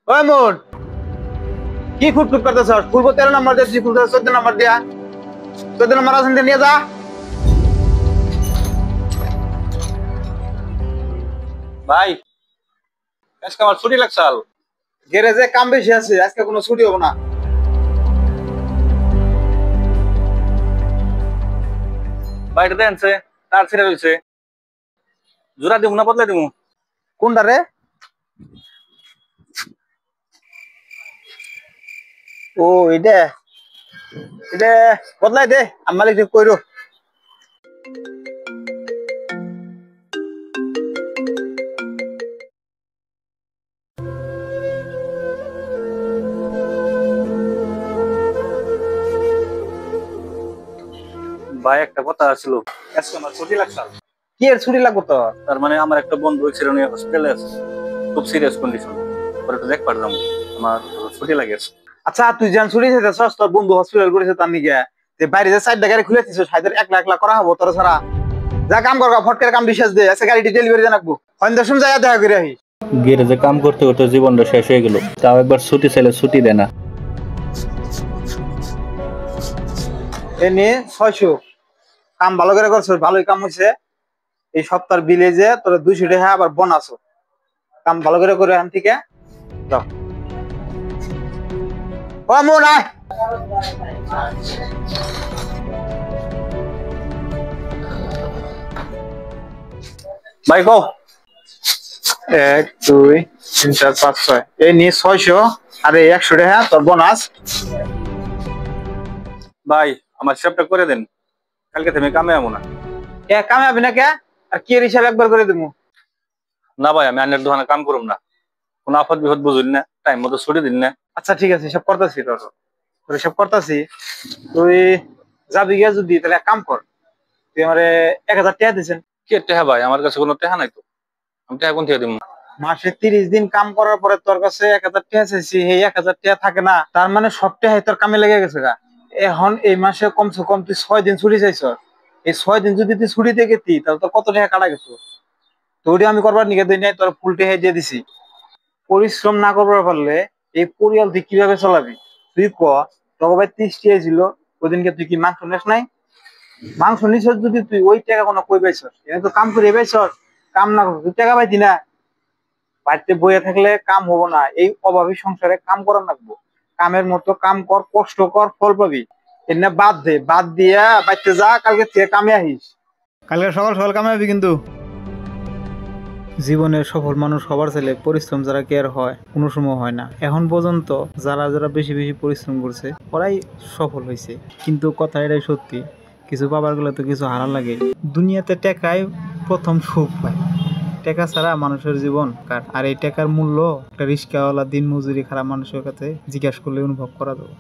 ওই মোর কি খুটখুট করতেছ? পূর্ব 13 নম্বর দিয়েছি, পূর্ব 14 নম্বর দিয়া। 14 নম্বর আছেন নিয়ে যা। ভাই আজকে আমার ছুটি লাগছাল। গ্যারেজে কাম বেশি আছে, আজকে কোনো ছুটি হবে না। বাইরে দেনছে তার ছিঁড়ে রয়েছে, জোড়া দিব না বদলে দিব? কোনটা রে? ও এটা এটা বদলাই দে, আমি মালিক কইরো। ভাই একটা কথা ছিল, আজকে আমার ছুটি লাগছাল। কি এর ছুটি লাগবো তো? তার মানে আমার একটা বন্ধু চিরুনি হসপিটালে আছে, খুব সিরিয়াস কন্ডিশন, পরে একটু দেখ পারলাম, আমার ছুটি লাগেছে। আচ্ছা তুই জান ছুটি চাইতেছস, তোর বন্ধু হসপিটাল করেছে তার নিকে, যে বাইরে যে 4 গাড়ি খুলে দিছিস, হাইদের 1 লাখ করা হবো তোর ছাড়া। যা কাম কর, ফটকের কাম বিশেষ দে, আজকে গাড়ি ডেলিভারি জানাবো। সন্ধ্যার যায় দেখা করে আহি। গ্যারেজে কাম করতে করতে জীবনটা শেষ হয়ে গেল, তাও একবার ছুটি চাইলে ছুটি দেয় না। এ নিয়ে 600 কাম ভালো করে করছো, ভালোই কাম হয়েছে। এই সপ্তাহের বিলে যে তোর 200 টাকা আবার বোনাস। কাম ভালো করে এখান থেকে যাও। ও মন আয়। ভাই কও। 1 2 3 4 5 6 এই নিয়ে 600 আর এই 100 টাকা তোর বোনাস। ভাই আমার হিসাবটা করে দেন, কালকে থেকে কামে আমো না। কে কামে আবি না কে? আর কি এর হিসাব একবার করে দেবো? না ভাই আমি আন্যের দোকানে কাম করুম না, কোনো আফত বিপদ বুঝুন না, টাইম মতো ছুটি দিন না। আচ্ছা ঠিক আছে, সব করতেছি, তোর সব করতেছি। তুই যাবি গিয়া যদি তাহলে এক কাম কর, তুই আমারে 1000 টাকা দিছেন। কে টেহা ভাই, আমার কাছে কোনো টেহা নাই তো, আমি টেহা কোন থেকে দিব? মাসে 30 দিন কাম করার পরে তোর কাছে 1000 টাকা চাইছি, এই 1000 টাকা থাকে না, তার মানে সব টাকাই তোর কামে লেগে গেছে গা। এখন এই মাসে কমসে কম তুই 6 দিন ছুটি চাইছ। এই 6 দিন যদি তুই ছুটিতে গেতি তাহলে তোর কত টাকা কাটা গেছো? তো ওইটা আমি করবার নিকে দিই নাই, তোর ফুল টাকা দিয়ে দিছি। পরিশ্রম না করবার পারলে এই পরিয়াল তুই কিভাবে চালাবি? তুই ক, তোকে ভাই 30 টাকা ছিল, ওইদিনকে তুই কি মাংস নেস নাই? মাংস নিছ যদি তুই ওই টাকা কোনো কই পাইছ? এখানে তো কাম করে পাইছ, কাম না করছিস তুই টাকা পাইতি না। বাড়িতে বইয়ে থাকলে কাম হবো না, এই অভাবী সংসারে কাম করা লাগবো। কামের মতো কাম কর, কষ্ট কর, ফল পাবি। এনে বাদ দে, বাদ দিয়া বাইতে যা, কালকে থেকে কামে আহিস। কালকে সকাল সকাল কামে আবি কিন্তু। জীবনের সফল মানুষ হবার চাইলে পরিশ্রম যারা কেয়ার হয় কোনো সময় হয় না। এখন পর্যন্ত যারা যারা বেশি বেশি পরিশ্রম করছে ওরাই সফল হয়েছে। কিন্তু কথা এটাই সত্যি, কিছু পাবার গেলে তো কিছু হারা লাগে। দুনিয়াতে টাকাই প্রথম সুখ হয়, টাকা ছাড়া মানুষের জীবন কার। আর এই টাকার মূল্য একটা রিস্কাওয়ালা দিন মজুরি খারাপ মানুষের কাছে জিজ্ঞাসা করলে অনুভব করা যাবে।